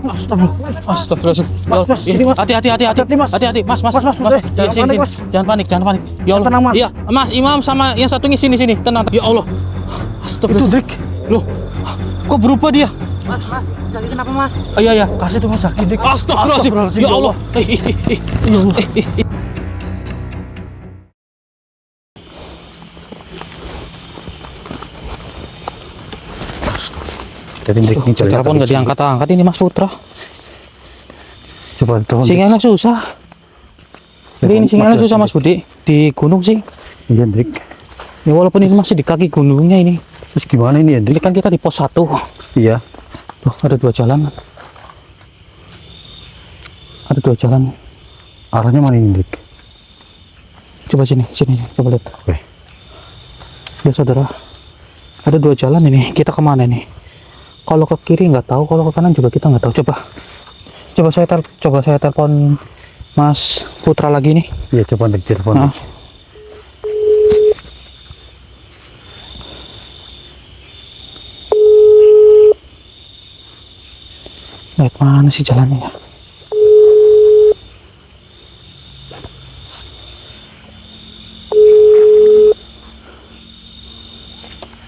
Astagfirullah. Hati-hati, Mas. Jangan panik. Ya Allah. Tenang, Mas. Iya, Mas, Imam sama yang satunya sini. Tenang. Ya Allah. Astagfirullah. Itu Dik. Loh, kok berubah dia? Mas, sakit kenapa Mas? Oh, iya. Kasih tuh Mas sakit Dik. Astagfirullahaladzim. Ya Allah. Ya Allah. Jadi Dik ini Telepon nggak diangkat ini Mas Putra. Coba telepon. Sinyalnya susah. Ini sinyalnya susah Mas Budi di gunung sih. Iya Dik. Ya walaupun ini masih di kaki gunungnya ini. Terus gimana ini ya Dik? Ini kan kita di pos 1. Iya. Tuh ada 2 jalan. Ada 2 jalan. Arahnya mana ini Dik? Coba sini, coba lihat. Oke. Ya saudara, ada 2 jalan ini. Kita kemana nih? Kalau ke kiri nggak tahu, kalau ke kanan juga kita nggak tahu. Coba saya telepon Mas Putra lagi nih. Iya coba Dik telepon. Nah. Lihat mana sih jalannya ya?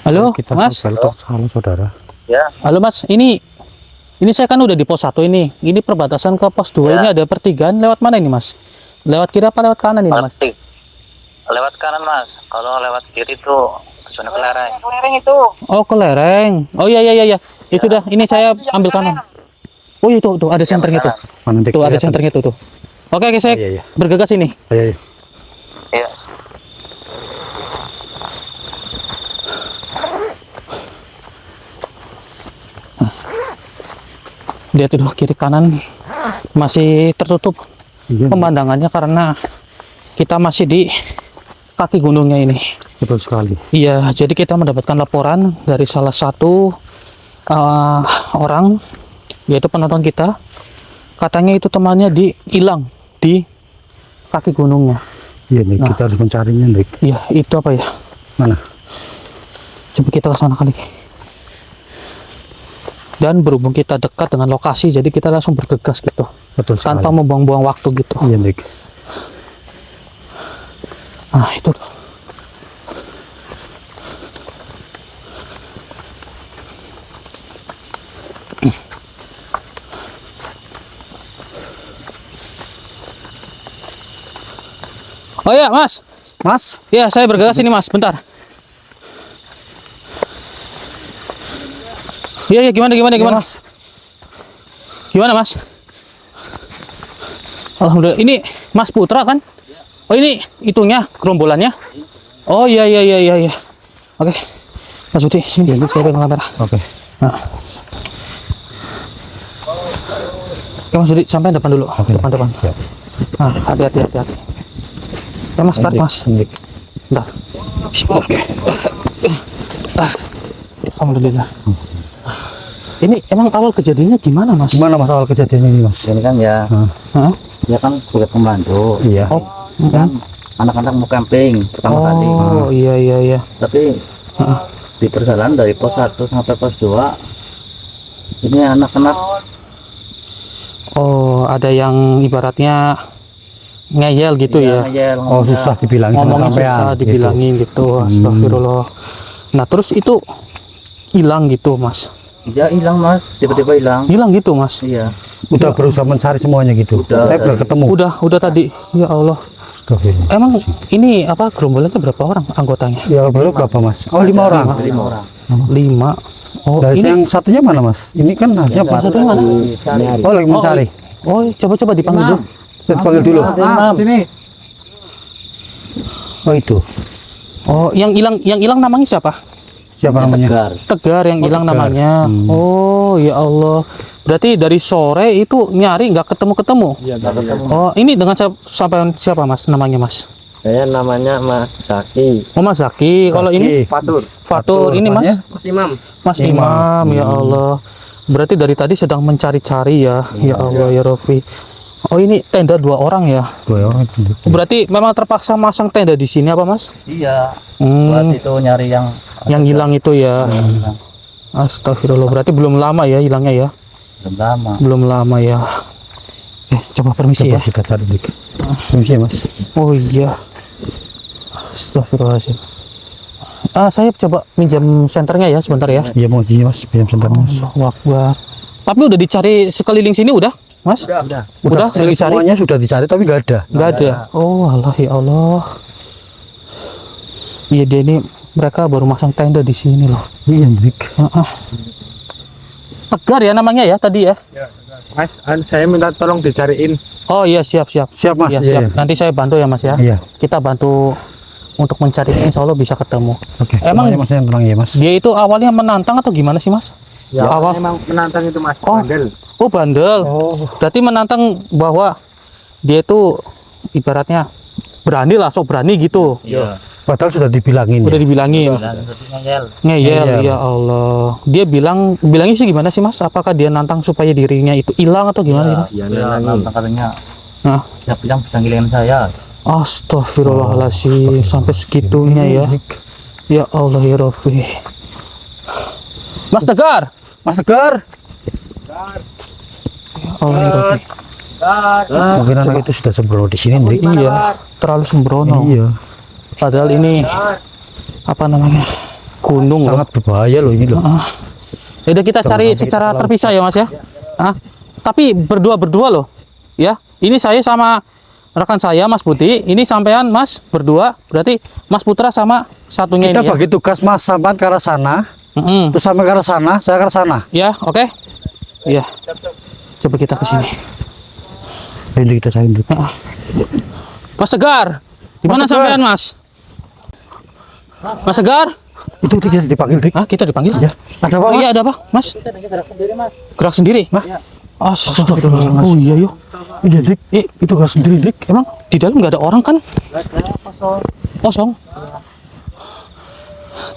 Halo, Kita Mas. halo saudara. Ya. Halo Mas, ini saya kan udah di pos 1 ini. Ini perbatasan ke pos 2 ini ada pertigaan. Lewat mana ini Mas? Lewat kiri apa lewat kanan ini Mas? Lewat kanan Mas. Kalau lewat kiri itu ke zona kelereng. Kelereng itu. Oh, ke lereng. Oh iya. Itu dah. Ini saya ambil kanan. Oh itu tuh ada senternya tuh. Mana Dik? Tuh ada senternya tuh. Oke, saya Iya. bergegas ini. Iya. Iya. Lihat tuh kiri kanan masih tertutup Iya. pemandangannya karena kita masih di kaki gunungnya ini. Betul sekali. Iya, jadi kita mendapatkan laporan dari salah satu orang, yaitu penonton kita. Katanya itu temannya hilang di kaki gunungnya. Iya Dik, Nah. kita harus mencarinya Dik. Iya, itu apa ya? Mana? Coba kita ke sana kali. Dan berhubung kita dekat dengan lokasi, jadi kita langsung bergegas gitu, Betul sekali. tanpa membuang-buang waktu gitu. Iya Dik. Nah, itu. Oh ya, Mas. Mas, Ya, saya bergegas ini, Mas. Bentar. Iya, gimana? Mas. Gimana, Mas? Alhamdulillah. Ini Mas Putra kan? Oh, ini itunya, gerombolannya. Oh, iya. Oke. Mas Budi, sini saya pegang kamera. Oke. Nah. Oke, Mas Budi, sampai depan dulu. Oke. Depan. Ya. Nah, hati-hati. Ya, Mas, start, Mas. Dik. Bentar. Oke. Alhamdulillah. Ini emang awal kejadiannya gimana, Mas? Gimana Mas awal kejadian ini Mas? Ini kan ya, Hah? dia kan buat pembantu. Iya. Oh, Kan anak-anak mau camping pertama kali. oh, iya. Tapi di perjalanan dari pos 1 sampai pos 2 ini anak-anak Oh, ada yang ibaratnya ngeyel gitu ya. ngeyel, Oh susah dibilangin sama Ngomongnya sampean, susah dibilangin gitu. Astagfirullah. Nah, terus itu hilang gitu, Mas. dia hilang Mas, tiba-tiba hilang. Hilang gitu, Mas. Iya. Udah berusaha mencari semuanya gitu. Udah. Tapi belum ketemu. Udah tadi. Ya Allah. Astagfirullah. Emang ini apa gerombolannya berapa orang anggotanya? Ya baru berapa Mas? Oh 5 orang. 5 orang. 5. Oh, Dari ini yang satunya mana Mas? Ini kan harusnya Pak. satunya mana? Oh lagi mencari. Oh, coba dipanggil dulu. Kita panggil dulu. Sini. Oh itu. Oh, yang hilang namanya siapa? Siapa namanya? Tegar yang hilang Tegar. namanya. Oh, ya Allah. Berarti dari sore itu nyari nggak ketemu-ketemu. Iya, ketemu. Oh, ini dengan siapa Mas namanya, Mas? Saya namanya Mas Zaki. Oh, Mas Zaki. Kalau ini Fatur. Fatur, ini Mas namanya? Mas Imam. Mas Imam, ya Allah. Berarti dari tadi sedang mencari-cari ya. Ya Allah, ya Rabbi. Oh, ini tenda 2 orang ya. 2 orang itu. Berarti memang terpaksa masang tenda di sini apa, Mas? Iya. Buat itu nyari yang Yang hilang itu ya. Astagfirullah. Berarti belum lama ya hilangnya ya. belum lama. Belum lama ya. Coba permisi Coba ya. kita cari Dik. Permisi ya, Mas. Oh iya. Astagfirullahaladzim. Saya coba minjam senternya ya sebentar ya. Iya mau gini Mas, pinjam sebentar Mas. Allahu Akbar. Tapi udah dicari sekeliling sini udah, Mas? Udah. Udah dicari? Semuanya sudah dicari tapi nggak ada. Nggak ada. Oh Allah ya Allah. Iya dia ini mereka baru masang tenda di sini loh. Iya Dik. Tegar ya namanya ya tadi ya. Mas, saya minta tolong dicariin. Oh iya siap. Siap Mas. Iya, Iya, siap. iya. Nanti saya bantu ya Mas ya. Iya. Kita bantu untuk mencari, insya Allah bisa ketemu. Oke. Emang- Mas yang tenang ya Mas. Dia itu awalnya menantang atau gimana sih Mas? Ya, awal. memang menantang itu Mas, Oh. bandel. Oh bandel. Oh. Berarti menantang bahwa dia itu ibaratnya berani lah, sok berani gitu. Iya. Padahal sudah dibilangin. Udah Ya. dibilangin. Dan ngeyel. Ngeyel, Ngeyel. ya Allah. Dia bilangnya sih gimana sih Mas? Apakah dia nantang supaya dirinya itu hilang atau gimana sih Mas? Iya, Iya, nantang katanya. Nah, Siapa yang bisa ngilangin saya? astagfirullahaladzim, sampai segitunya ya. Ya Allah ya Rabbi. Mas Tegar. Mas Tegar. Ya Allah ya Rabbi. Mungkin anak itu sudah sembrono di sini Dik. Iya, terlalu sembrono. Iya. Padahal ini apa namanya? Gunung loh. Sangat berbahaya loh ini loh. Ya udah kita cari nanti kita secara langsung. terpisah ya Mas ya. Tapi berdua loh. Ya, ini saya sama rekan saya Mas Putih, ini sampean Mas berdua, berarti Mas Putra sama satunya Kita ini bagi tugas Mas sampan ke arah sana, ya. terus sampai ke arah sana, saya ke arah sana. Ya, oke. Iya. Coba kita ke sini. Ini kita cari Dik. Mas Tegar. Di mana Mas Tegar. sampean Mas? Mas Tegar? Itu Dik, kita dipanggil Dik. Kita dipanggil? Ya. Ada apa Oh, Mas? iya ada apa, Mas? Gerak sendiri? Astagfirullah. Oh iya yuk. Iya Dik. Itu gerak sendiri Dik. Emang di dalam nggak ada orang kan? Kosong.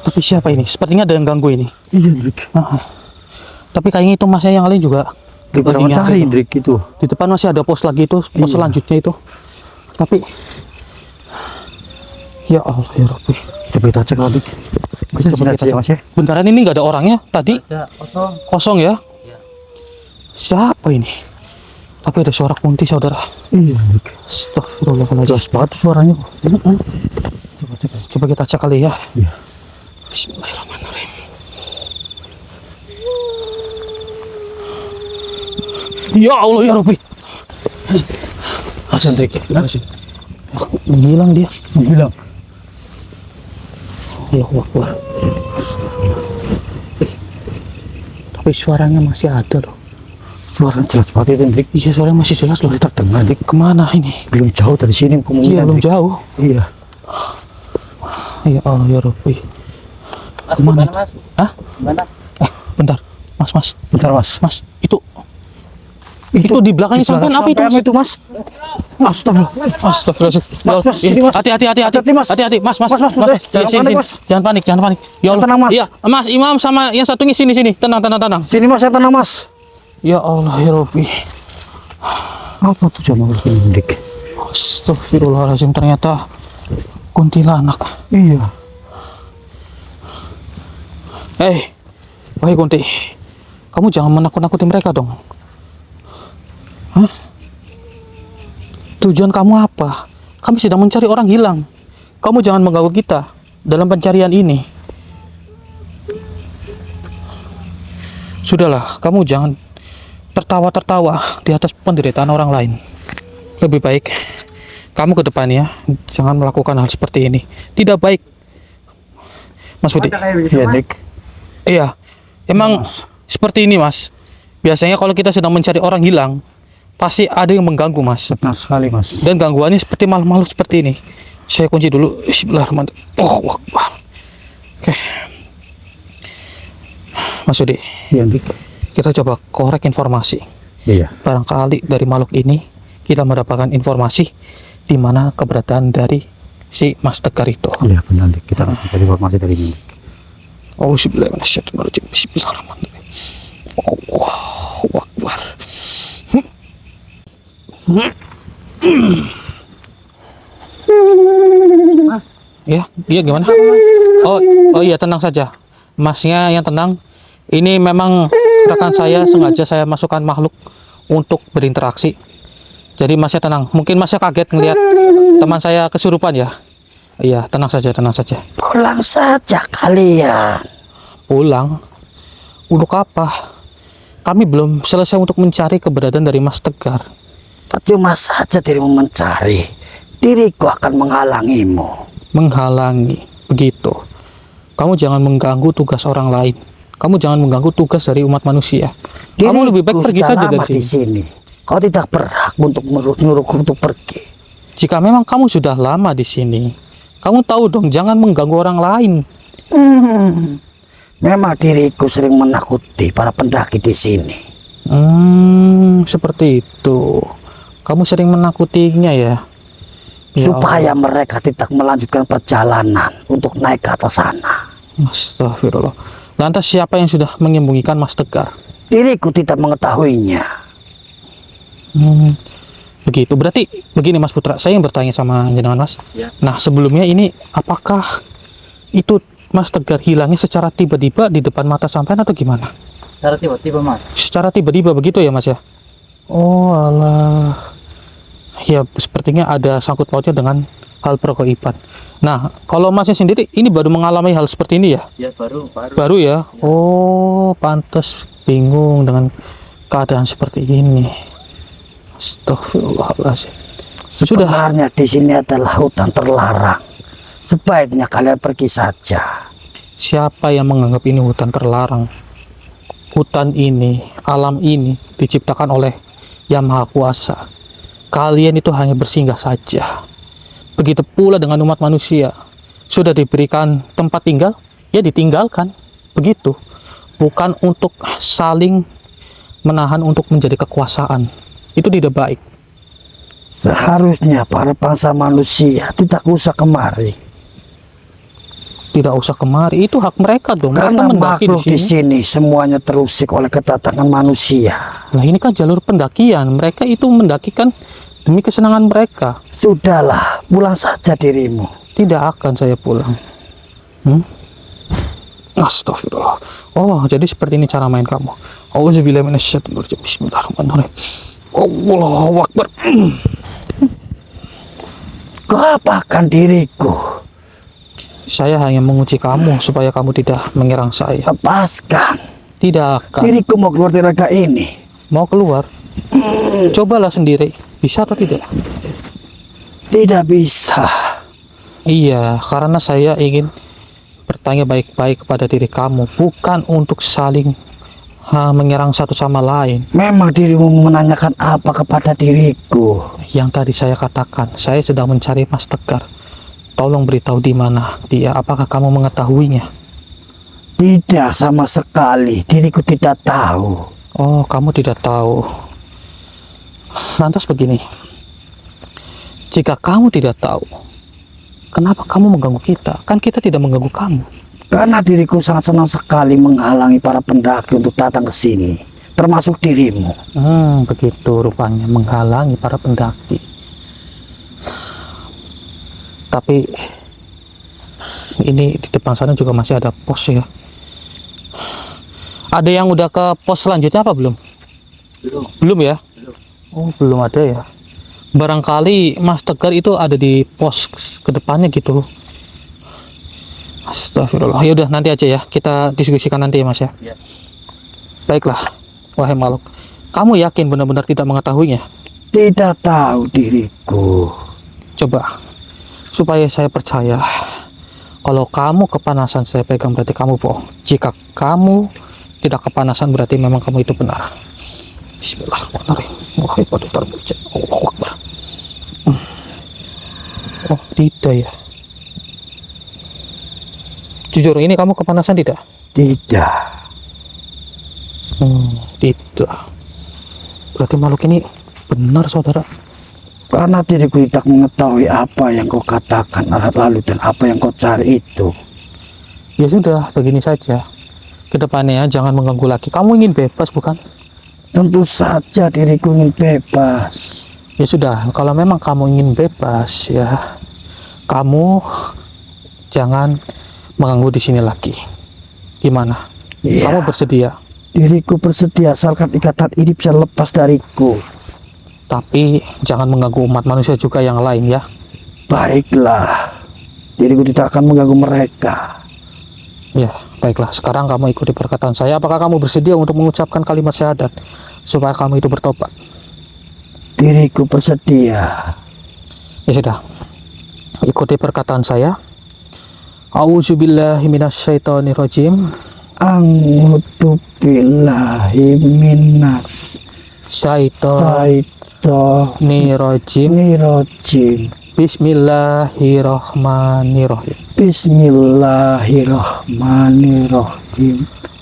Tapi siapa ini? Sepertinya ada yang ganggu ini. Iya Dik. Tapi kayaknya itu masnya yang lain juga Kita lagi mencari nyari. Dik itu. Di depan masih ada pos lagi itu, pos Iya. selanjutnya itu. Tapi ya Allah ya Rabbi. Coba kita cek Dik. Bisa Coba sini kita aja ya cek. Mas ya. Bentaran ini nggak ada orangnya tadi. Ada kosong. Kosong ya. Siapa ini? Tapi ada suara kunti saudara. Iya Dik. Astagfirullahaladzim. Jelas banget tuh suaranya. Coba kita cek kali ya. Iya. Bismillahirrahmanirrahim. Ya Allah ya Rabbi. Astagfirullahaladzim. Menghilang dia. Bilang. Allahu Akbar. Tapi suaranya masih ada loh. Suara jelas banget itu Dik. Iya suaranya masih jelas loh. Kita dengar Dik. Kemana ini? Belum jauh dari sini Iya kemungkinan. belum Dik. jauh. Iya. Ya Allah ya Rabbi. Mas, Kemana? gimana, Mas? Hah? Gimana? Bentar. Mas. Bentar Mas. Mas, itu di belakangnya sampean apa itu? Mas? Itu Mas. Astagfirullah. Astagfirullahaladzim. Ya Allah. sini, Mas. Hati-hati. Hati-hati, Mas. Hati-hati, Mas. Mas, Iya, jangan sini, panik, sini. Mas. Jangan panik. Ya Allah. Tenang, Mas. Iya, Mas Imam sama yang satunya sini. Tenang. Sini Mas, saya tenang Mas. Ya Allah ya Rabbi. Apa tuh jangan begini Dik? Astagfirullahaladzim, ternyata kuntilanak. Iya. Wahai Kunti, kamu jangan menakut-nakuti mereka dong. Hah? Tujuan kamu apa? Kami sedang mencari orang hilang. Kamu jangan mengganggu kita dalam pencarian ini. Sudahlah, kamu jangan tertawa-tertawa di atas penderitaan orang lain. Lebih baik kamu ke depannya jangan melakukan hal seperti ini. Tidak baik. Mas Budi. Iya Dik. Iya, emang seperti ini Mas. Biasanya kalau kita sedang mencari orang hilang, pasti ada yang mengganggu Mas. Benar sekali Mas. Dan gangguannya seperti makhluk-makhluk seperti ini. Saya kunci dulu. Bismillahirrahmanirrahim. Oh, Akbar. Oke. Mas Yudi, Iya Dik. kita coba korek informasi. Iya. Barangkali dari makhluk ini kita mendapatkan informasi di mana keberadaan dari si Mas Tegar itu. Iya benar Dik. Kita langsung cari informasi dari ini. Auzubillahiminasyaitonirrajim. Bismillahirrahmanirrahim. Allahu Akbar. Ya, iya gimana? Oh iya tenang saja. Masnya yang tenang. Ini memang Rekan saya sengaja saya masukkan makhluk untuk berinteraksi. Jadi masnya tenang. Mungkin masnya kaget ngelihat teman saya kesurupan ya. Iya, tenang saja, tenang saja. Pulang saja kalian. Pulang? Untuk apa? Kami belum selesai untuk mencari keberadaan dari Mas Tegar. Percuma saja dirimu mencari. Diriku akan menghalangimu. Menghalangi, begitu. Kamu jangan mengganggu tugas orang lain. Kamu jangan mengganggu tugas dari umat manusia. Kamu lebih baik pergi saja dari di sini. sini. Kau tidak berhak untuk menyuruhku untuk pergi. Jika memang kamu sudah lama di sini, kamu tahu dong, jangan mengganggu orang lain. Memang diriku sering menakuti para pendaki di sini. Seperti itu. Kamu sering menakutinya ya? Ya Supaya Allah. mereka tidak melanjutkan perjalanan untuk naik ke atas sana. Astagfirullah. Lantas siapa yang sudah menyembunyikan Mas Tegar? Diriku tidak mengetahuinya. Begitu. Berarti begini Mas Putra, saya yang bertanya sama jenengan Mas. Ya. Nah sebelumnya ini apakah itu Mas Tegar hilangnya secara tiba-tiba di depan mata sampean atau gimana? Secara tiba-tiba Mas. Secara tiba-tiba begitu ya Mas ya? Oh alah. Ya sepertinya ada sangkut pautnya dengan hal pergoiban. Nah kalau Masnya sendiri ini baru mengalami hal seperti ini ya? Ya baru. Baru ya? Oh pantas bingung dengan keadaan seperti ini. Astagfirullahaladzim. Sudah. Sebenarnya di sini adalah hutan terlarang. Sebaiknya kalian pergi saja. Siapa yang menganggap ini hutan terlarang? Hutan ini, alam ini diciptakan oleh Yang Maha Kuasa. Kalian itu hanya bersinggah saja. Begitu pula dengan umat manusia. Sudah diberikan tempat tinggal, ya ditinggalkan. Begitu. Bukan untuk saling menahan untuk menjadi kekuasaan. Itu tidak baik. Seharusnya para bangsa manusia tidak usah kemari. Tidak usah kemari, itu hak mereka dong. Mereka Karena mendaki makhluk di di sini. sini semuanya terusik oleh kedatangan manusia. Nah ini kan jalur pendakian. Mereka itu mendakikan demi kesenangan mereka. Sudahlah, pulang saja dirimu. Tidak akan saya pulang. Astagfirullah. Oh jadi seperti ini cara main kamu. Auzubillahi minasyaitonir rajim. Bismillahirrahmanirrahim. Allahu Akbar. Kau apakan diriku? Saya hanya menguji kamu supaya kamu tidak menyerang saya. Lepaskan. Tidak akan. Diriku mau keluar dari raga ini. Mau keluar? Cobalah sendiri. Bisa atau tidak? Tidak bisa. Iya, karena saya ingin bertanya baik-baik kepada diri kamu, bukan untuk saling menyerang satu sama lain. Memang dirimu menanyakan apa kepada diriku? Yang tadi saya katakan, saya sedang mencari Mas Tegar. Tolong beritahu di mana dia. Apakah kamu mengetahuinya? Tidak sama sekali. Diriku tidak tahu. Oh, kamu tidak tahu. Lantas begini. Jika kamu tidak tahu, kenapa kamu mengganggu kita? Kan kita tidak mengganggu kamu. Karena diriku sangat senang sekali menghalangi para pendaki untuk datang ke sini, termasuk dirimu. Begitu rupanya, menghalangi para pendaki. Tapi ini di depan sana juga masih ada pos ya. Ada yang udah ke pos selanjutnya apa belum? Belum ya? Oh, belum ada ya. Barangkali Mas Tegar itu ada di pos kedepannya gitu. Astagfirullah. Ya udah nanti aja ya. Kita diskusikan nanti ya Mas ya. Ya. Baiklah. Wahai makhluk. Kamu yakin benar-benar tidak mengetahuinya? Tidak tahu diriku. Coba. Supaya saya percaya. Kalau kamu kepanasan saya pegang berarti kamu bohong. Jika kamu tidak kepanasan berarti memang kamu itu benar. Bismillahirrahmanirrahim. Wahai pada terbuka. Allahu Akbar. Oh tidak ya. Jujur ini kamu kepanasan tidak? Tidak. Tidak. Berarti makhluk ini benar saudara. Karena diriku tidak mengetahui apa yang kau katakan lalu dan apa yang kau cari itu. Ya sudah, begini saja. Kedepannya jangan mengganggu lagi. Kamu ingin bebas bukan? Tentu saja diriku ingin bebas. Ya sudah, kalau memang kamu ingin bebas ya, kamu jangan mengganggu di sini lagi. Gimana? Iya. Kamu bersedia? Diriku bersedia asalkan ikatan ini bisa lepas dariku. Tapi jangan mengganggu umat manusia juga yang lain ya. Baiklah, diriku tidak akan mengganggu mereka. Ya, baiklah. Sekarang kamu ikuti perkataan saya. Apakah kamu bersedia untuk mengucapkan kalimat syahadat supaya kamu itu bertobat? Diriku bersedia. Ya sudah. Ikuti perkataan saya. A'udzubillahi minasyaitonirrajim. A'udzu billahi minas Syaitonirrajim. syaitonirrajim. Bismillahirrahmanirrahim. Bismillahirrahmanirrahim.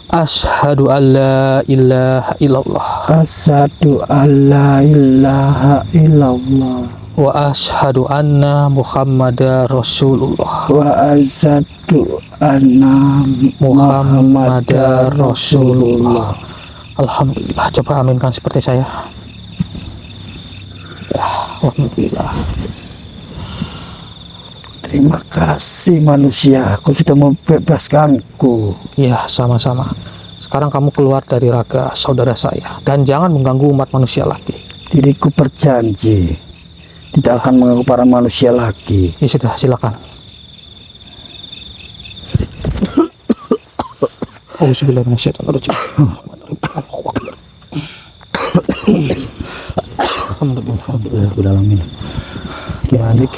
Asyhadu an la ilaha illallah Asyhadu an la ilaha illallah wa asyhadu anna Muhammadar Rasulullah. wa asyhadu anna Muhammadar Rasulullah. Alhamdulillah. Coba aminkan seperti saya. Ya, alhamdulillah. Terima kasih manusia, kau sudah membebaskanku. Ya, sama-sama. Sekarang kamu keluar dari raga saudara saya dan jangan mengganggu umat manusia lagi. Diriku berjanji tidak akan mengganggu para manusia lagi. Ya sudah, silakan. Auzubillahiminasyaitonirrajim. Alhamdulillah. Gimana, Dik?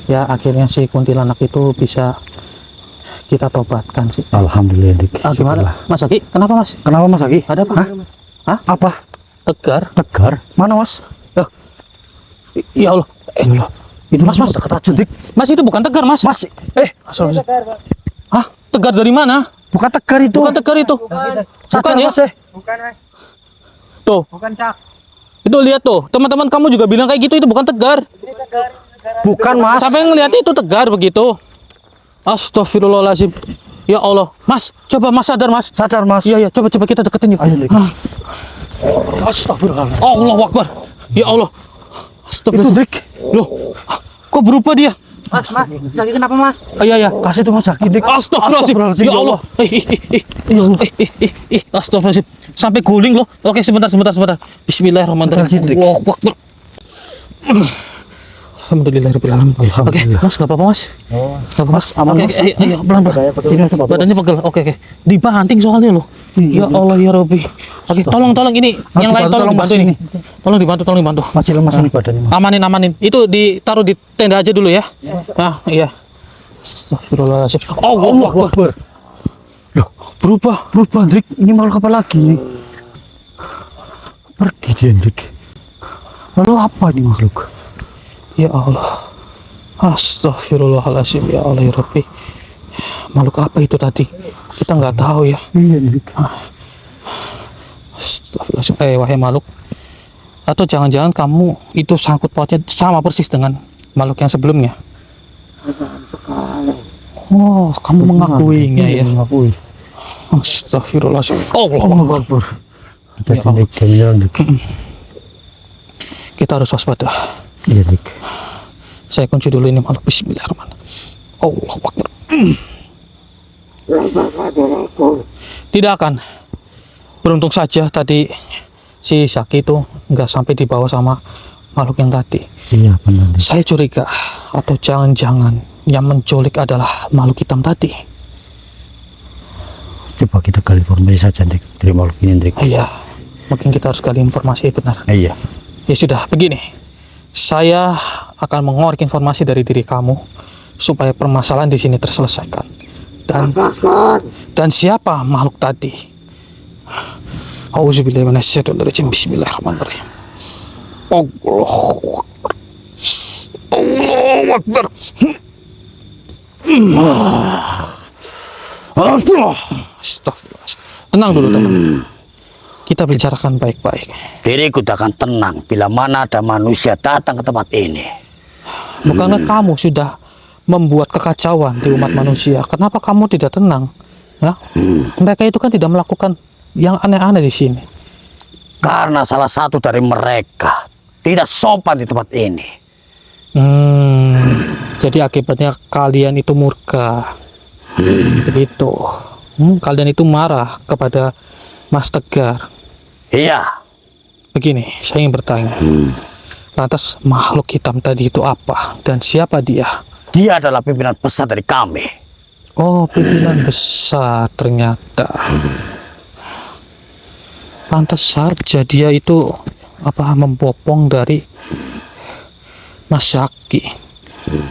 Ya, akhirnya si kuntilanak itu bisa kita tobatkan sih. Alhamdulillah, Dik. Gimana, Mas Aki? Kenapa, Mas? Kenapa Mas Aki? Ada apa? Hah? Apa? Tegar? Tegar? Mana Mas? Ya Allah. Itu Mas, dekat aja, Dik. Mas, itu bukan tegar, Mas. Mas, Astagfirullah. Hah? Tegar dari mana? bukan tegar itu. Bukan tegar itu. Bukan ya? Mas, Bukan, Mas. Tuh, Bukan, Cak. itu lihat tuh. Teman-teman kamu juga bilang kayak gitu, itu bukan tegar. Bukan Mas. Siapa yang ngeliat itu tegar begitu? Astagfirullahaladzim. Ya Allah. Mas, coba Mas sadar, Mas. Sadar Mas. Iya, coba kita deketin yuk. Ayo, Dik. Astagfirullah. Allahu Akbar. Ya Allah. Itu Astagfirullah. Dik. Loh, kok berubah dia? Mas, sakit kenapa, Mas? Iya. Kasih tuh Mas Aki, Dik. Astagfirullahaladzim. Ya Allah. Astagfirullahaladzim. Sampai guling loh. Oke, sebentar. Bismillahirrahmanirrahim. Allahu Akbar. Alhamdulillahirrahmanirrahim. Oke, Mas, gak apa-apa, Mas. Gak apa-apa, Mas. Aman, Oke, Mas. ayo, pelan-pelan. Sini, Mas. Badannya pegel. Oke. Dibanting soalnya loh. Ya Allah ya Rabbi. Oke, tolong ini. Yang lain tolong dibantu ini. Tolong dibantu. Masih lemas nih badannya Mas. Amanin. Itu ditaruh di tenda aja dulu ya. Nah, iya. Astagfirullahaladzim. Allahu Akbar. Loh, Berubah. Dik. Ini makhluk apa lagi? Pergi dia, Dik. Lalu apa ini makhluk? Ya Allah. Astagfirullahaladzim. Ya Allah ya Rabbi. Makhluk apa itu tadi? Kita nggak tahu ya. Iya, Dik. Astagfirullahaladzim. Wahai makhluk. Atau jangan-jangan kamu itu sangkut pautnya sama persis dengan makhluk yang sebelumnya. Oh, kamu mengakuinya ya. Mengakui. Astagfirullahaladzim. Allahu Akbar. Ya Allah. Dik. Kita harus waspada. Iya, Dik. Saya kunci dulu ini makhluk. Bismillahirrahmanirrahim. Allahu Akbar. Tidak akan. Beruntung saja tadi si Zaki itu nggak sampai dibawa sama makhluk yang tadi. Iya, benar. Dik. Saya curiga atau jangan-jangan yang menculik adalah makhluk hitam tadi. Coba kita gali informasi saja, Dik. Dari makhluk ini, Dik. Iya, mungkin kita harus gali informasi benar. Iya. Ya sudah, begini. Saya akan mengorek informasi dari diri kamu supaya permasalahan di sini terselesaikan. Dan siapa makhluk tadi? Auzubillahiminasyaitonirrajim. Bismillahirrahmanirrahim. Allahu Akbar. Astagfirullah. Tenang dulu, teman. Kita bicarakan baik-baik. Diriku tak akan tenang bila mana ada manusia datang ke tempat ini. Bukankah kamu sudah membuat kekacauan di umat manusia? Kenapa kamu tidak tenang? Ya? Mereka itu kan tidak melakukan yang aneh-aneh di sini. Karena salah satu dari mereka tidak sopan di tempat ini. Jadi akibatnya kalian itu murka. Begitu. Kalian itu marah kepada Mas Tegar, Iya. begini, saya ingin bertanya. Lantas makhluk hitam tadi itu apa? Dan siapa dia? Dia adalah pimpinan besar dari kami. Oh, pimpinan besar ternyata. Pantas saja dia itu membopong dari Mas Zaki.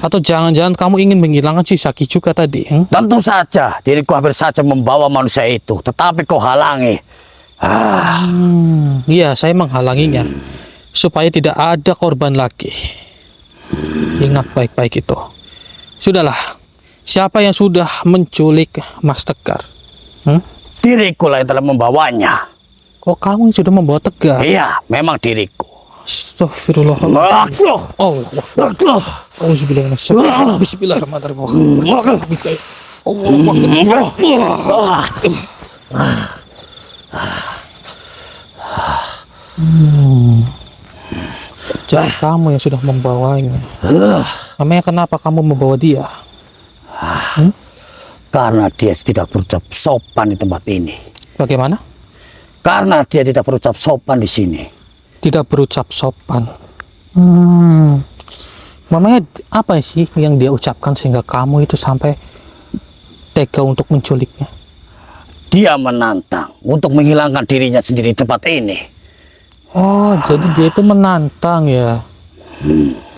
Atau jangan-jangan kamu ingin menghilangkan si Zaki juga tadi? Tentu saja, diriku hampir saja membawa manusia itu, tetapi kau halangi. Iya, saya menghalanginya supaya tidak ada korban lagi. Ingat baik-baik itu. Sudahlah, siapa yang sudah menculik Mas Tegar? Diriku lah yang telah membawanya. Oh, kamu yang sudah membawa Tegar? Iya, memang diriku. Astagfirullahaladzim. Oh, Bismillahirrahmanirrahim. Jadi kamu yang sudah membawanya. Namanya kenapa kamu membawa dia? Karena dia tidak berucap sopan di tempat ini. Bagaimana? Karena dia tidak berucap sopan di sini. Tidak berucap sopan. Mamanya apa sih yang dia ucapkan sehingga kamu itu sampai tega untuk menculiknya? Dia menantang untuk menghilangkan dirinya sendiri di tempat ini. Oh, jadi dia itu menantang ya.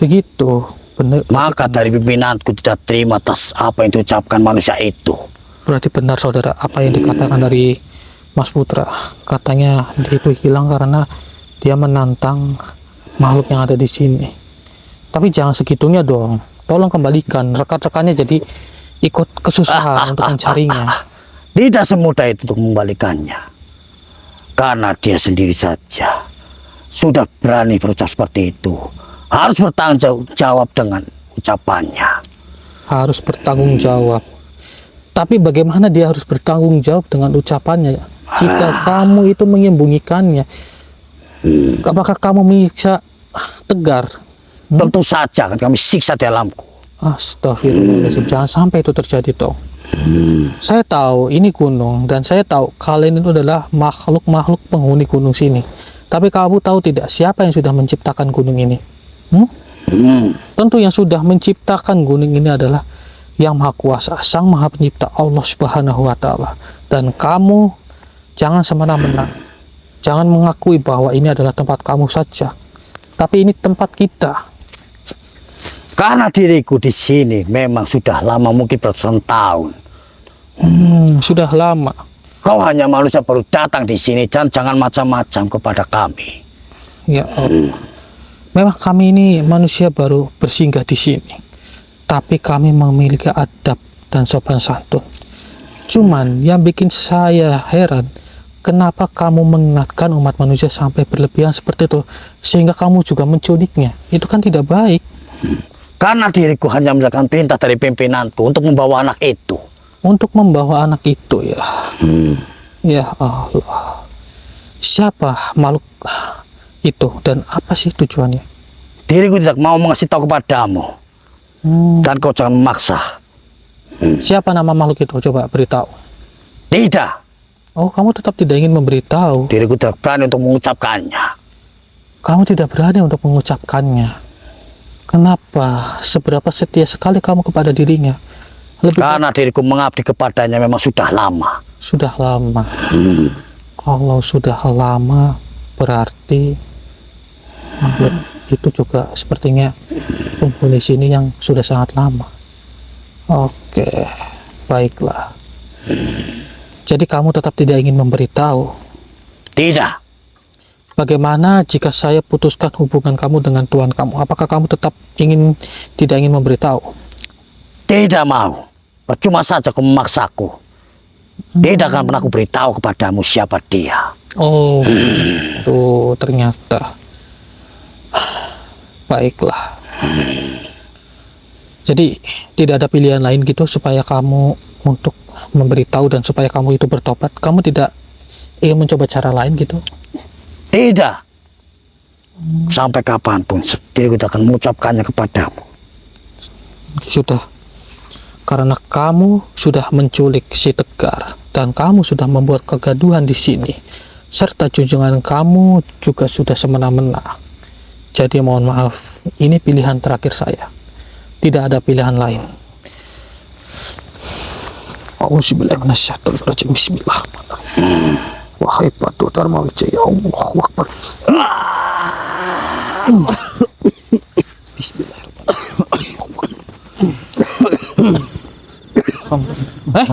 Begitu. Benar. Maka dari pimpinanku tidak terima atas apa yang diucapkan manusia itu. Berarti benar saudara apa yang dikatakan dari Mas Putra. Katanya dia itu hilang karena dia menantang makhluk yang ada di sini. Tapi jangan segitunya dong. Tolong kembalikan. Rekan-rekannya jadi ikut kesusahan untuk mencarinya. Tidak semudah itu untuk membalikannya. Karena dia sendiri saja sudah berani berucap seperti itu. Harus bertanggung jawab dengan ucapannya. Harus bertanggung jawab. Tapi bagaimana dia harus bertanggung jawab dengan ucapannya? Jika kamu itu menyembunyikannya, apakah kamu menyiksa Tegar? Tentu saja akan kami siksa di alamku. Astagfirullahaladzim, jangan sampai itu terjadi toh. Saya tahu ini gunung dan saya tahu kalian itu adalah makhluk-makhluk penghuni gunung sini. Tapi kamu tahu tidak siapa yang sudah menciptakan gunung ini? Tentu yang sudah menciptakan gunung ini adalah Yang Maha Kuasa, Sang Maha Pencipta, Allah Subhanahu wa Ta'ala. Dan kamu jangan semena-mena, jangan mengakui bahwa ini adalah tempat kamu saja, tapi ini tempat kita. Karena diriku di sini memang sudah lama, mungkin ratusan tahun. Sudah lama. Kau hanya manusia baru datang di sini dan jangan macam-macam kepada kami. Ya Allah. Memang kami ini manusia baru bersinggah di sini, tapi kami memiliki adab dan sopan santun. Cuman yang bikin saya heran, kenapa kamu mengingatkan umat manusia sampai berlebihan seperti itu, sehingga kamu juga menculiknya? Itu kan tidak baik. Karena diriku hanya menjalankan perintah dari pimpinanku untuk membawa anak itu. Untuk membawa anak itu ya. Ya Allah. Siapa makhluk itu dan apa sih tujuannya? Diriku tidak mau mengasih tahu kepadamu. Dan kau jangan memaksa. Siapa nama makhluk itu? Coba beritahu. Tidak. Oh, kamu tetap tidak ingin memberitahu. Diriku tidak berani untuk mengucapkannya. Kamu tidak berani untuk mengucapkannya. Kenapa? Seberapa setia sekali kamu kepada dirinya? Karena diriku mengabdi kepadanya memang sudah lama. Sudah lama. Kalau sudah lama berarti makhluk itu juga sepertinya penghuni sini yang sudah sangat lama. Oke, baiklah. Jadi kamu tetap tidak ingin memberitahu? Tidak. Bagaimana jika saya putuskan hubungan kamu dengan Tuhan kamu? Apakah kamu tetap tidak ingin memberitahu? Tidak mau. Percuma saja kau memaksaku. Tidak akan pernah aku beritahu kepadamu siapa dia. Oh, tuh ternyata. Baiklah. Jadi tidak ada pilihan lain gitu supaya kamu untuk memberitahu dan supaya kamu itu bertobat. Kamu tidak ingin mencoba cara lain gitu? Tidak. Sampai kapanpun diriku tidak akan mengucapkannya kepadamu. Sudah. Karena kamu sudah menculik si Tegar dan kamu sudah membuat kegaduhan di sini, serta junjungan kamu juga sudah semena-mena. Jadi mohon maaf, ini pilihan terakhir saya. Tidak ada pilihan lain. Auzubillahiminasyaitonirrajim. Bismillahirrahmanirrahim. Wahai Batu Dharma Wijaya, Allahu Akbar.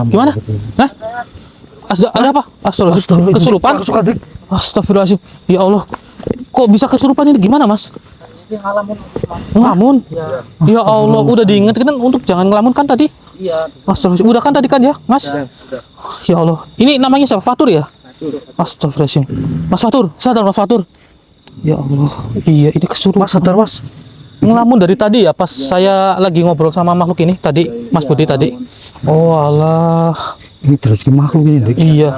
Gimana? Hah? Ada apa? Astagfirullah. Kesurupan? Astagfirullahaladzim. Ya Allah. Kok bisa kesurupan ini gimana, Mas? Ngelamun? Ya Allah, udah diingetin kan untuk jangan ngelamun kan tadi? Iya. Astagfirullahaladzim. Udah kan tadi kan ya, Mas? Ya Allah. Ini namanya siapa? Fatur ya? Astagfirullahaladzim. Mas Fatur, sadar Mas Fatur. Ya Allah. Iya, ini kesurupan. Mas, sadar Mas. Ngelamun dari tadi ya, pas saya lagi ngobrol sama makhluk ini tadi, Mas Budi tadi. Oh Allah. Ini terus makhluk ini, Dik. Iya.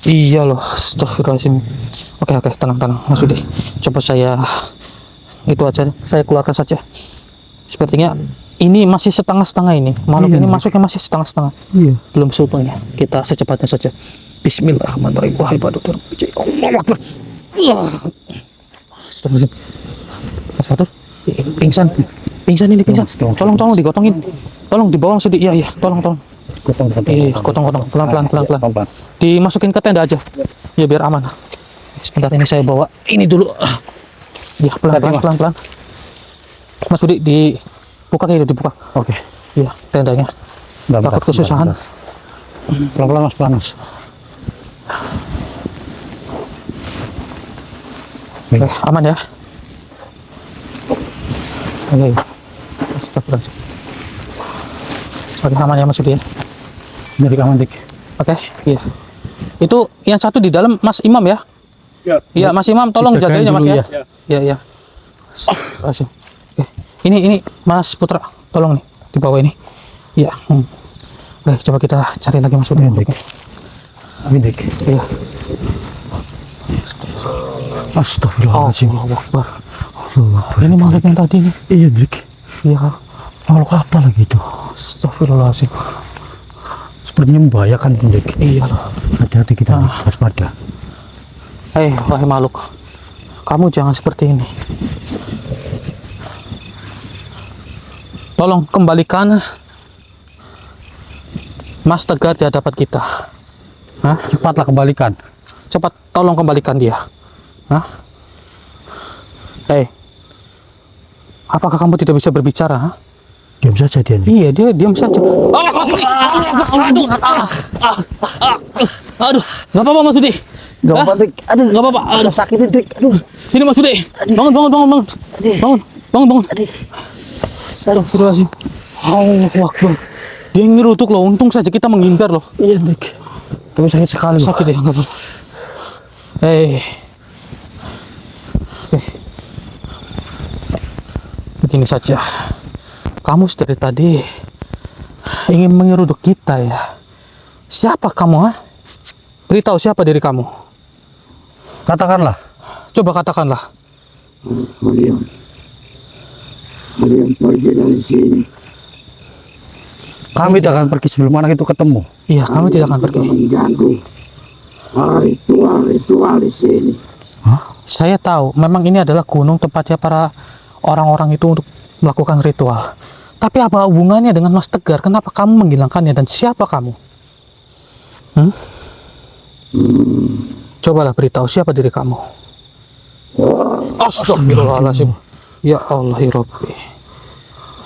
Iya loh. Astagfirullahaladzim. Oke, tenang, Mas Budi. Coba saya itu aja, saya keluarkan saja. Sepertinya ini masih setengah-setengah ini. Makhluk ini masuknya masih setengah-setengah. Iya. Belum seutuhnya. Kita secepatnya saja. Bismillahirrahmanirrahim. Wahai Batu Dharma Wijaya, Allahu Akbar. Astagfirullahaladzim. Mas Fatur, pingsan ini pingsan. Tolong digotongin. Tolong dibawa langsung iya, tolong. Iya, gotong. Pelan-pelan. Dimasukin ke tenda aja. Ya biar aman. Sebentar ini saya bawa ini dulu. Ya, pelan-pelan. Mas Budi dibuka kayak dibuka. Oke. Iya, tendanya. Takut kesusahan. Pelan-pelan Mas, panas. Oke, aman ya. Oke. Astagfirullahaladzim. Oke, aman ya Mas Budi ya. Dari aman, Dik. Oke, iya. Itu yang satu di dalam Mas Imam ya? Iya, Mas Imam tolong Dijagain jagain ya Mas dulu, ya. Iya. Oke. Ini Mas Putra, tolong nih di bawah ini. Iya. Oke, coba kita cari lagi Mas Budi. Amin, Dik. Iya. Astagfirullahaladzim. Allahu Akbar. Ini makhluk yang tadi nih. Iya, Dik. Iya. Makhluk apa lagi itu? Astagfirullahaladzim. Sepertinya membahayakan, Dik. Iya loh. Hati-hati kita, waspada. Wahai makhluk, kamu jangan seperti ini. Tolong kembalikan Mas Tegar di hadapan kita. Hah? Cepatlah kembalikan. Cepat, tolong kembalikan dia. Hah? Apakah kamu tidak bisa berbicara? Hah? Diam saja dia. Iya, dia diam saja. Aduh, nggak apa-apa Mas Budi. Gak apa-apa, Dik. Aduh, Nggak apa-apa. ada sakit, Dik. Aduh. Sini Mas Budi. Bangun. Astagfirullahaladzim. Allahu Akbar. Dia ngerutuk loh. Untung saja kita menghindar loh. Iya, Dik. Tapi sakit sekali. Sakit ya, nggak apa-apa. Oke. Begini saja. Kamu dari tadi ingin menyeruduk kita ya. Siapa kamu, ha? Beritahu siapa diri kamu. Katakanlah. Coba katakanlah. Kalian pergi dari sini. Kami tidak akan pergi sebelum anak itu ketemu. Iya, kami tidak akan pergi. Mengganggu ritual di sini. Saya tahu, memang ini adalah gunung tempatnya para orang-orang itu untuk melakukan ritual. Tapi apa hubungannya dengan Mas Tegar? Kenapa kamu menghilangkannya dan siapa kamu? Cobalah beritahu siapa diri kamu. Astagfirullahaladzim. Ya Allah ya Rabbi.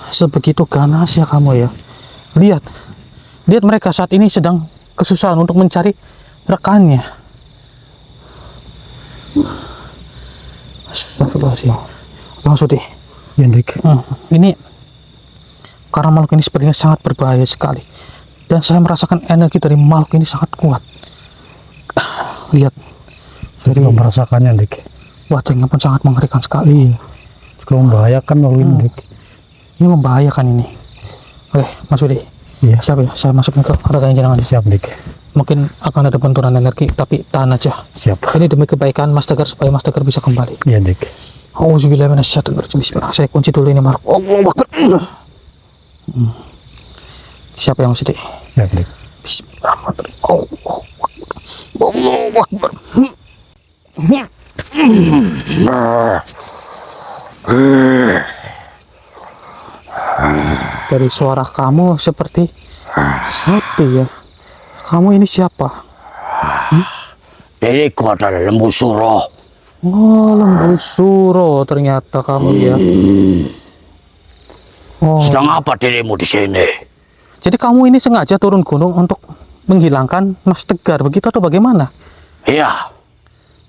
Sebegitu ganasnya kamu ya. Lihat mereka saat ini sedang kesusahan untuk mencari rekannya. Astagfirullahaladzim. Maksudnya Ya, Dik. ini karena makhluk ini sepertinya sangat berbahaya sekali, dan saya merasakan energi dari makhluk ini sangat kuat. Lihat Jadi merasakannya, Dik. wajahnya pun sangat mengerikan sekali. Juga membahayakan waktu ini, Dik. Ini membahayakan ini. Oke, Mas Budi. Iya. Siap ya, saya masukin ke rekan jenengan. Siap, Dik. Mungkin akan ada benturan energi, tapi tahan aja. Siap. Ini demi kebaikan Mas Tegar, supaya Mas Tegar bisa kembali. Iya, Dik. Auzubillahiminasyaitonirrajim. Bismillah. Saya kunci dulu ini makhluk. Allahu Akbar. Siapa yang sedih? Ya, Dik. Bismillahirrahmanirrahim. Allahu Akbar. Dari suara kamu seperti sapi ya. Kamu ini siapa? Diriku adalah lembu suro. Oh, lembu suro ternyata kamu ya. Oh, Sedang apa dirimu di sini? jadi kamu ini sengaja turun gunung untuk menghilangkan Mas Tegar begitu atau bagaimana? Iya.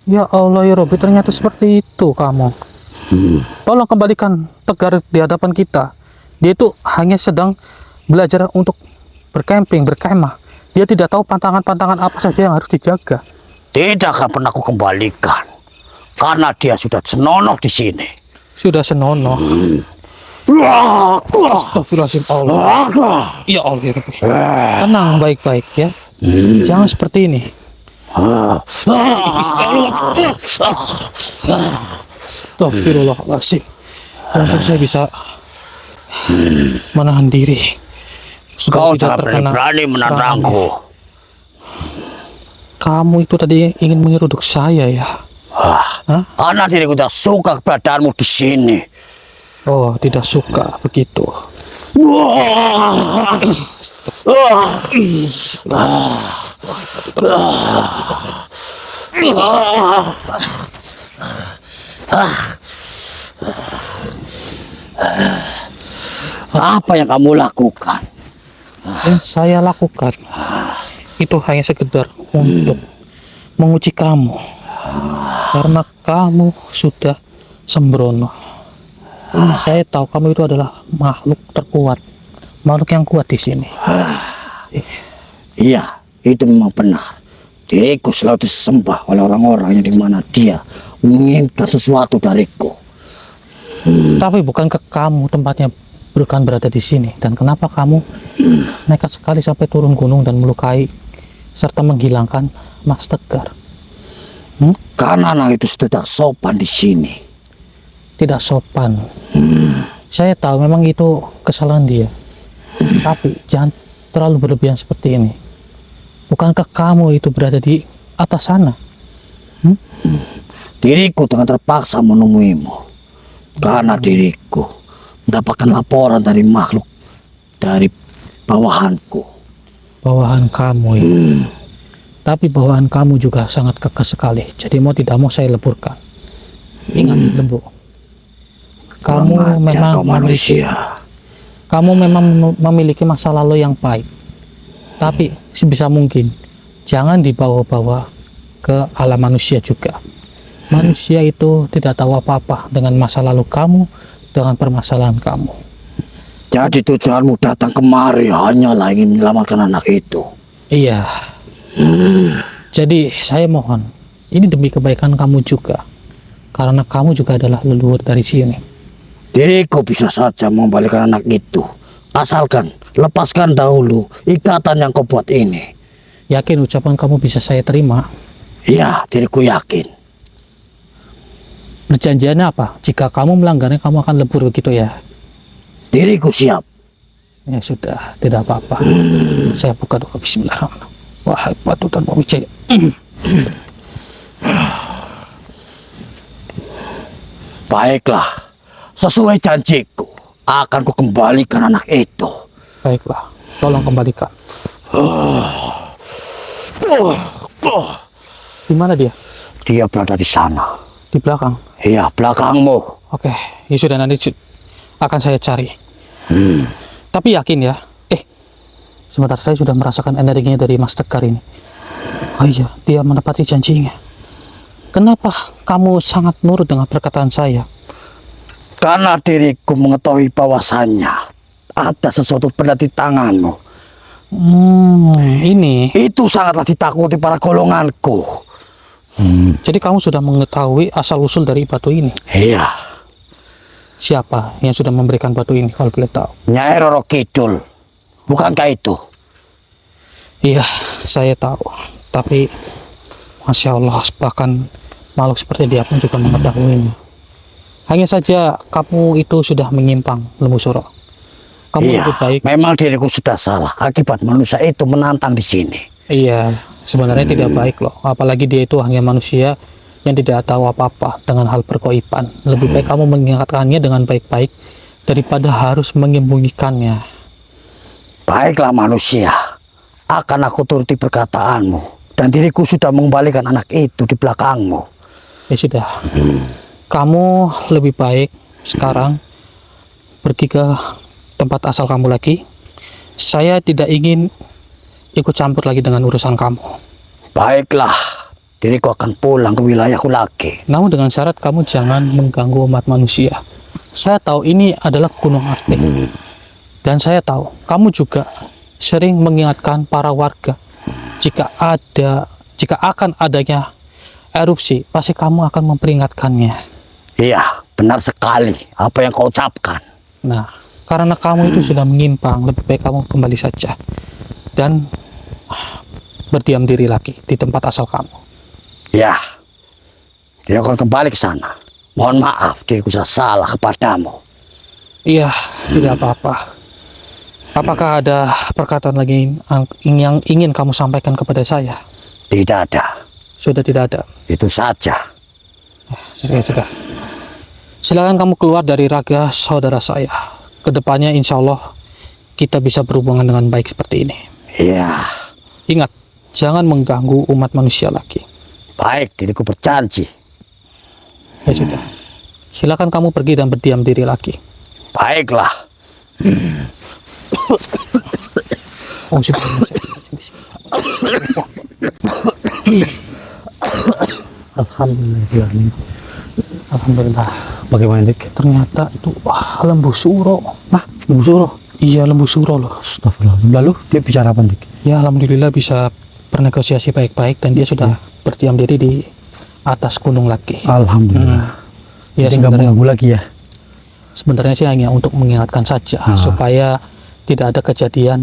Ya Allah ya Robi, ternyata seperti itu kamu. Tolong kembalikan Tegar di hadapan kita. Dia itu hanya sedang belajar untuk berkemping, berkemah. Dia tidak tahu pantangan-pantangan apa saja yang harus dijaga. Tidak akan pernah aku kembalikan. Karena dia sudah senonoh di sini. Sudah senonoh. Astagfirullahaladzim Allah. Ya Allah ya Rabbi. Tenang baik-baik ya. Jangan seperti ini. Astagfirullahaladzim. Untung saya bisa menahan diri. Kau Sudah tak berani menantangku. Kamu itu tadi ingin menyeruduk saya ya? Karena diriku tak suka keberadaanmu di sini. Oh, tidak suka begitu. Apa yang kamu lakukan? Yang saya lakukan itu hanya sekedar untuk menguji kamu. Karena kamu sudah sembrono. Saya tahu kamu itu adalah makhluk terkuat, makhluk yang kuat di sini. Iya, itu memang benar. Diriku selalu disembah oleh orang-orang yang dimana dia menginginkan sesuatu dariku. Tapi bukankah kamu tempatnya bukan berada di sini? Dan kenapa kamu nekat sekali sampai turun gunung dan melukai serta menghilangkan Mas Tegar? Karena anak itu tidak sopan di sini. Tidak sopan. Saya tahu memang itu kesalahan dia. Tapi jangan terlalu berlebihan seperti ini. Bukankah kamu itu berada di atas sana? Diriku dengan terpaksa menemuimu. Karena diriku mendapatkan laporan dari makhluk dari bawahanku. Bawahan kamu ya. Tapi bawahan kamu juga sangat kekas sekali. Jadi mau tidak mau saya leburkan. Ingat lembu. Kamu memang memiliki masa lalu yang pahit. Tapi sebisa mungkin jangan dibawa-bawa ke alam manusia juga. Manusia itu tidak tahu apa-apa dengan masa lalu kamu, dengan permasalahan kamu. Jadi tujuanmu datang kemari hanyalah ingin menyelamatkan anak itu. Iya. Jadi saya mohon, ini demi kebaikan kamu juga. Karena kamu juga adalah leluhur dari sini. Diriku bisa saja mengembalikan anak itu. Asalkan lepaskan dahulu ikatan yang kau buat ini. Yakin ucapan kamu bisa saya terima? Iya, diriku yakin. Perjanjiannya apa? Jika kamu melanggarnya, kamu akan lebur begitu ya? Diriku siap. Ya sudah, tidak apa-apa. Saya buka doa. Bismillahirrahmanirrahim. Wahai batu dan wijaya. Baiklah, sesuai janjiku, akan kukembalikan anak itu. Baiklah, tolong kembalikan. Di mana dia? Dia berada di sana. Di belakang. Iya, belakangmu. Oke, ya sudah nanti akan saya cari. Tapi yakin ya. Sebentar, saya sudah merasakan energinya dari Mas Tegar ini. Oh iya, dia menepati janjinya. Kenapa kamu sangat nurut dengan perkataan saya? Karena diriku mengetahui bahwasannya ada sesuatu pada di tanganmu. Ini. Itu sangatlah ditakuti para golonganku. Jadi kamu sudah mengetahui asal-usul dari batu ini? Iya. Siapa yang sudah memberikan batu ini kalau boleh tahu? Nyai Roro Kidul. Bukankah itu? Iya, saya tahu. Tapi Masya Allah, bahkan makhluk seperti dia pun juga mengetahuinya. Hanya saja kamu itu sudah menyimpang, Lembu Suro. Kamu Iya, lebih baik. memang diriku sudah salah akibat manusia itu menantang di sini. Iya, sebenarnya tidak baik loh. Apalagi dia itu hanya manusia yang tidak tahu apa-apa dengan hal pergoiban. Lebih baik kamu mengingatkannya dengan baik-baik daripada harus menyembunyikannya. Baiklah manusia, akan aku turuti perkataanmu. Dan diriku sudah mengembalikan anak itu di belakangmu. Ya sudah, kamu lebih baik sekarang pergi ke tempat asal kamu lagi. Saya tidak ingin ikut campur lagi dengan urusan kamu. Baiklah, diriku akan pulang ke wilayahku lagi. Namun dengan syarat kamu jangan mengganggu umat manusia. Saya tahu ini adalah gunung aktif. Dan saya tahu kamu juga sering mengingatkan para warga jika akan adanya erupsi, pasti kamu akan memperingatkannya. Iya, benar sekali apa yang kau ucapkan. Nah, karena kamu itu sudah menyimpang, lebih baik kamu kembali saja dan berdiam diri lagi di tempat asal kamu. Ya, dia akan kembali ke sana. Mohon maaf, diriku sudah salah kepadamu. Iya, tidak apa-apa. Apakah ada perkataan lagi yang ingin kamu sampaikan kepada saya? Tidak ada, Sudah tidak ada. itu saja. Sudah. Silakan kamu keluar dari raga saudara saya. Kedepannya insya Allah kita bisa berhubungan dengan baik seperti ini. Iya, Ingat, jangan mengganggu umat manusia lagi. baik, diriku berjanji. Ya sudah. Silakan kamu pergi dan berdiam diri lagi. Baiklah. Oh, sudah. Alhamdulillah. Alhamdulillah. Bagaimana, Dik? Ternyata itu lembu suro. Nah, Ibu Suruh. Iya, lembu suro loh. Astagfirullah. Lalu dia bicara apa, Dik? Ya, alhamdulillah bisa bernegosiasi baik-baik dan dia sudah berdiam diri di atas gunung lagi. Alhamdulillah. Ya, Jadi nggak sebenarnya, mengganggu lagi ya? sebenarnya sih hanya untuk mengingatkan saja supaya tidak ada kejadian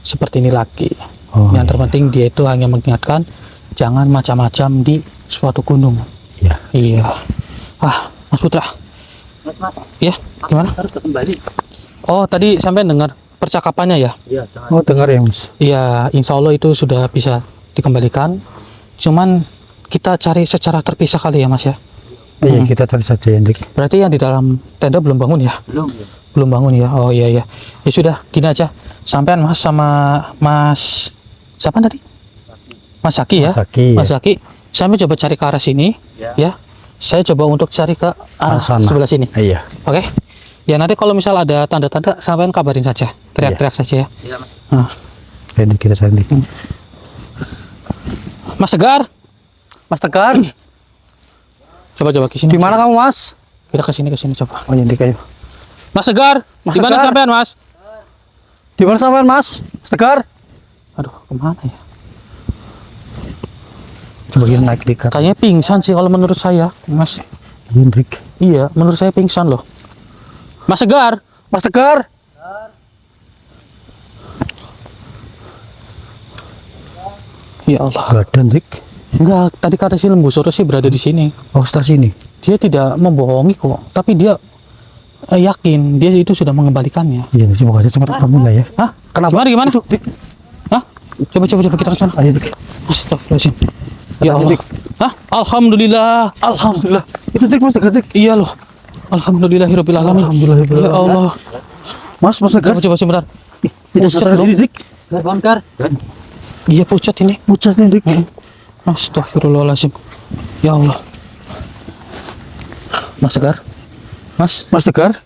seperti ini lagi. Oh, Yang terpenting dia itu hanya mengingatkan jangan macam-macam di suatu gunung. iya. Iya. Mas Putra. Ya, gimana? Harus kembali. Oh, tadi sampai dengar percakapannya ya? Iya, jangan. Oh, dengar ya, Mas. Iya, insya Allah itu sudah bisa dikembalikan. Cuman kita cari secara terpisah kali ya, Mas ya. Iya, kita cari saja ya, Dik. Berarti yang di dalam tenda belum bangun ya? Belum ya. Belum bangun ya? Oh iya ya. Ya sudah, gini aja. Sampean Mas sama Mas siapa tadi? Mas Zaki ya? Zaki, Mas Zaki. Sampai coba cari ke arah sini, ya. Saya coba untuk cari ke arah sana. sebelah sini. Iya. Oke? Ya nanti kalau misal ada tanda-tanda, sampean kabarin saja. Teriak-teriak saja ya. Iya, Mas. Nah. Ya, Dik, kita cari, Dik. Mas Tegar, Mas Tegar, coba ke sini. di mana kamu, Mas? Kita ke sini coba. Oh, iya, Dik, ayo. Mas Tegar, Mas di mana Tegar. sampean, Mas? Di mana sampean, Mas? Mas Tegar? Aduh, kemana ya? Coba kita naik, Dik. Kayaknya pingsan sih kalau menurut saya, Mas. Iya, Dik. Iya, menurut saya pingsan loh. Mas Tegar, Mas Tegar? ya Allah. Gak ada, Dik. Enggak, tadi kata si lembu sore sih berada di sini. Oh, sekitar sini. Dia tidak membohongi kok, tapi dia yakin dia itu sudah mengembalikannya. Iya, semoga aja cepat ketemu lah ya. Hah? Kenapa? Gimana? Itu, Dik. Hah? Coba kita ke sana. Ayo, Dik. Astagfirullahaladzim. Ya Hati-hati, Allah. Dik. Hah? Alhamdulillah. Alhamdulillah. Itu, Dik, Mas Tegar, Dik. Iya loh. Alhamdulillahirabbil alamin. Alhamdulillahirabbil Ya alamin. Allah. Mas Tegar. Coba sebentar. Tidak Pucat sadar loh. diri, Dik. Bongkar. Iya pucat ini. Pucatnya, Dik. Astagfirullahaladzim. Ya Allah. Mas Tegar. Mas, Mas Tegar?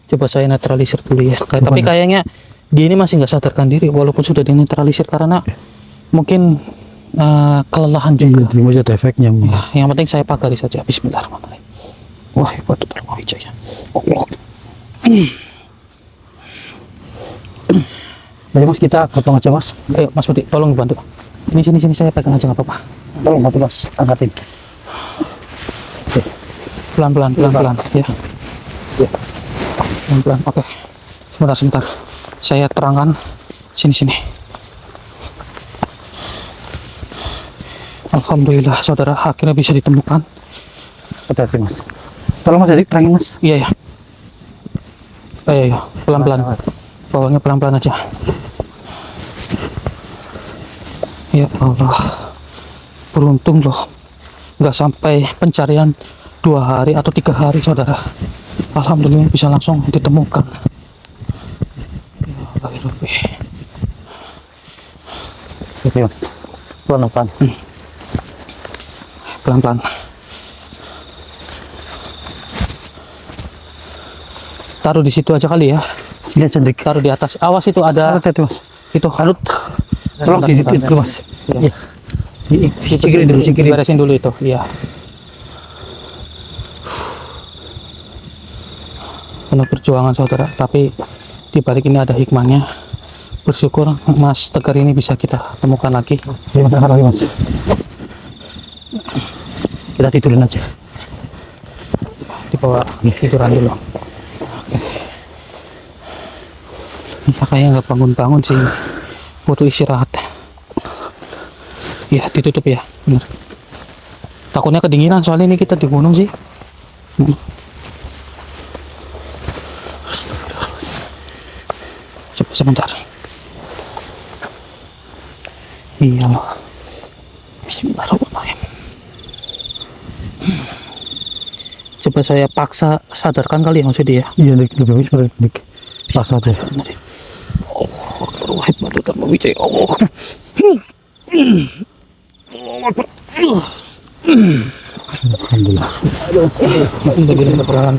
coba saya netralisir dulu ya. Tapi kayaknya dia ini masih nggak sadarkan diri walaupun sudah dinetralisir karena mungkin kelelahan Iya, juga. terima aja ada efeknya. Ya, yang penting saya pagari saja. Bismillahirrahmanirrahim. Wah, hebat betul ya. Allah. Ayo, Mas, kita potong aja, Mas. Ayo Mas Budi, tolong bantu. Sini saya pegang aja nggak apa-apa. Tolong bantu, Mas. Angkatin. Pelan-pelan ya. Pelan-pelan. Oke. Sebentar. Saya terangkan sini. Alhamdulillah saudara akhirnya bisa ditemukan. Hati-hati, Mas. Tolong, Mas, Dik, terangin, Mas. Iya. Ayo, pelan-pelan. Bawanya pelan-pelan aja. Ya Allah, beruntung loh, nggak sampai pencarian 2 hari atau 3 hari saudara. Alhamdulillah bisa langsung ditemukan. Ya Allah, ya Rabbi. Oke, Mas. Pelan-pelan. Pelan-pelan. Taruh di situ aja kali ya. Sini cantik. Taruh di atas. Awas itu ada Hati-hati, Mas. itu. Harut. Tolong Bentar, di bentar. itu, Mas. Iya. Iya. Singkirin dulu, singkirin. Beresin dulu itu. Iya. Penuh perjuangan saudara, tapi di balik ini ada hikmahnya. Bersyukur Mas Tegar ini bisa kita temukan lagi. Terima kasih lagi, Mas. Kita tidurin aja. Dibawa tiduran dulu. Oke. Kayaknya nggak bangun-bangun sih, butuh istirahat. Ya ditutup ya, bener. Takutnya kedinginan soalnya ini kita di gunung sih. Coba sebentar. Iya loh. Bismillahirrahmanirrahim. Coba saya paksa sadarkan kali ya maksudnya ya. Iya, lebih bagus Dik. Pas aja. Allah Akbar, terlalu wijaya Allah. Alhamdulillah. Alhamdulillah kebenaran.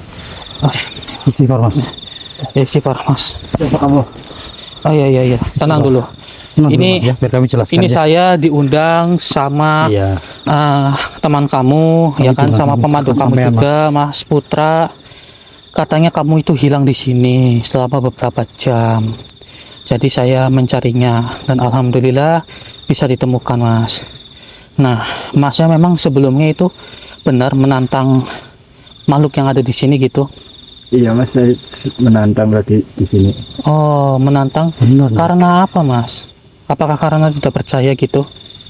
Istighfar, Mas. Istighfar Mas. Siapa kamu? Oh iya, tenang dulu. Tenang dulu, Ini Mas, ya, biar kami jelaskan. ini ya. saya diundang sama Iya. teman kamu, ya kan, juga, sama kamu pemandu kamu sampean, juga, Mas Putra. Katanya kamu itu hilang di sini selama beberapa jam. Jadi saya mencarinya dan alhamdulillah bisa ditemukan, Mas. Nah, Masnya memang sebelumnya itu benar menantang makhluk yang ada di sini gitu. Iya Mas, saya menantang lagi di sini. Oh, menantang. Benar. Karena apa, Mas? Apakah karena tidak percaya gitu?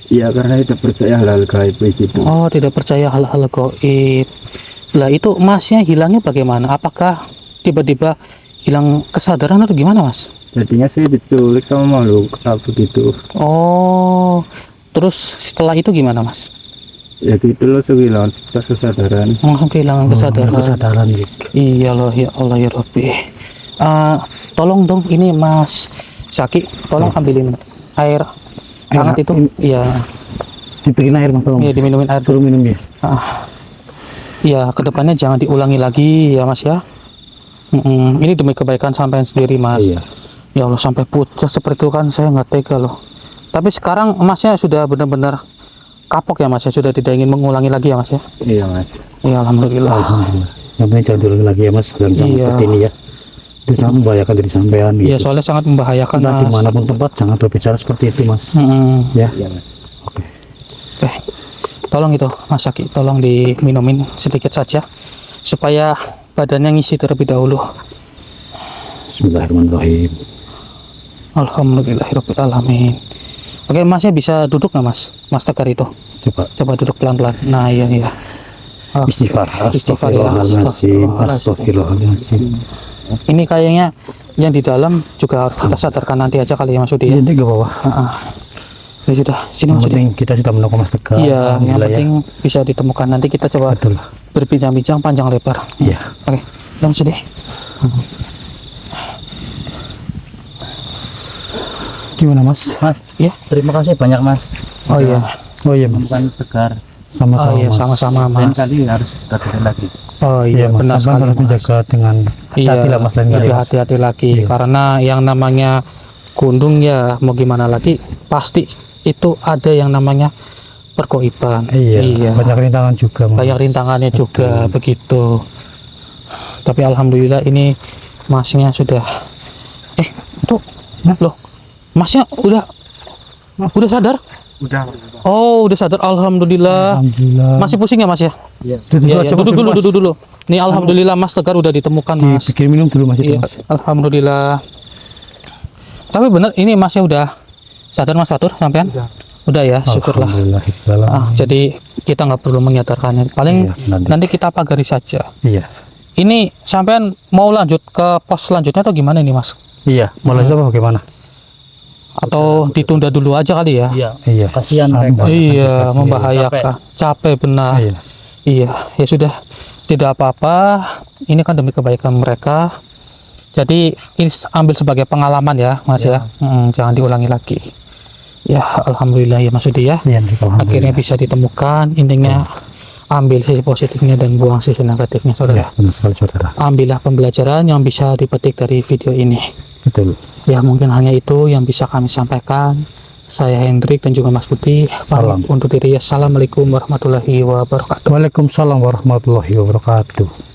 Iya, karena tidak percaya hal-hal gaib gitu. Oh, tidak percaya hal-hal gaib. Lah itu Masnya hilangnya bagaimana? Apakah tiba-tiba hilang kesadaran atau gimana, Mas? Jadinya saya diculik sama makhluk apa gitu. Oh, terus setelah itu gimana, Mas? Ya gitu loh, kehilangan kesadaran. Langsung kehilangan kesadaran. Kesadaran, Dik. Iya loh, ya Allah ya Rabbi. Tolong dong ini Mas Zaki, tolong ambilin air hangat itu. Iya, Dibikin air, Mas, tolong. iya diminumin air Suruh dulu. minum ya. Iya, kedepannya jangan diulangi lagi ya Mas ya. Ini demi kebaikan sampean sendiri, Mas. Iya. Ya Allah, sampai putus seperti itu kan saya nggak tega loh. Tapi sekarang Masnya sudah benar-benar kapok ya Mas ya, sudah tidak ingin mengulangi lagi ya Mas ya. Iya Mas. Ya alhamdulillah. Alhamdulillah. Yang penting jangan diulangi lagi ya, Mas. Dan sama Iya. seperti ini ya. Itu sangat membahayakan diri sampean gitu. Iya, soalnya sangat membahayakan Nah, Mas. dimanapun tempat jangan berbicara seperti itu, Mas. Ya. Iya Mas. Oke. Oke, tolong itu Mas Zaki, tolong diminumin sedikit saja supaya badannya ngisi terlebih dahulu. Bismillahirrahmanirrahim. Alhamdulillahirabbil alamin. Oke, Masnya bisa duduk nggak Mas? Mas Tegar itu. Coba duduk pelan-pelan. Nah, iya. Istighfar. Istighfar ya. Astagfirullahaladzim. Astagfirullahaladzim. Ini kayaknya yang di dalam juga harus kita sadarkan nanti aja kali ya Mas Udi ya. Ini gak apa-apa. Ya sudah, sini Yang Mas Udi. penting kita sudah menemukan Mas Tegar. Iya, yang Alhamdulillah ya. penting bisa ditemukan. Nanti kita coba Betul. berbincang-bincang panjang lebar. Iya. Oke, Mas Udi. Gimana, Mas? Mas, Iya. terima kasih banyak Mas. Oh iya. Oh iya, Mas. Bukan Tegar. Sama-sama, Oh iya, Mas. sama-sama Lain Mas. kali harus hati-hati lagi. Oh Iya, iya, Mas. benar Sampean sekali harus Mas. menjaga dengan hati-hati lah, Mas, lain kali, lebih Mas. hati-hati lagi. Iya. Karena yang namanya gunung ya mau gimana lagi, pasti itu ada yang namanya pergoiban. Iya. Banyak rintangan juga, Mas. Banyak rintangannya juga begitu. Tapi alhamdulillah ini Masnya sudah tuh loh. Masnya udah sadar? Udah. Oh, udah sadar. Alhamdulillah. Alhamdulillah. Masih pusing ya, Mas ya? Iya. Iya, aja, Mas, duduk Mas. dulu. Nih alhamdulillah Mas Tegar udah ditemukan, Mas. Dibikin minum dulu, Mas. itu, Iya, Mas. alhamdulillah. Tapi bener ini Masnya udah sadar, Mas Fatur sampean? Udah ya, syukurlah. Alhamdulillah. Jadi kita nggak perlu menyadarkannya. Paling Iya, nanti. nanti kita pagari saja. Iya. Ini sampean mau lanjut ke pos selanjutnya atau gimana nih Mas? Iya, mulai apa bagaimana? Atau ditunda dulu aja kali ya? Iya. Kasihan Ah, mereka. Iya, Kasihan. membahayakan. Capek benar. Iya. Iya, ya sudah, tidak apa-apa. Ini kan demi kebaikan mereka. Jadi ini ambil sebagai pengalaman ya, Mas ya. Jangan diulangi lagi. Ya, alhamdulillah ya Mas Udi ya. Iya, Akhirnya bisa ditemukan. Intinya ambil sisi positifnya dan buang sisi negatifnya, Iya, saudara. benar sekali saudara. Ambillah pembelajaran yang bisa dipetik dari video ini. Betul. Ya, mungkin hanya itu yang bisa kami sampaikan. Saya Hendrik dan juga Mas Budi. Salam. Untuk diri, assalamualaikum warahmatullahi wabarakatuh. Waalaikumsalam warahmatullahi wabarakatuh.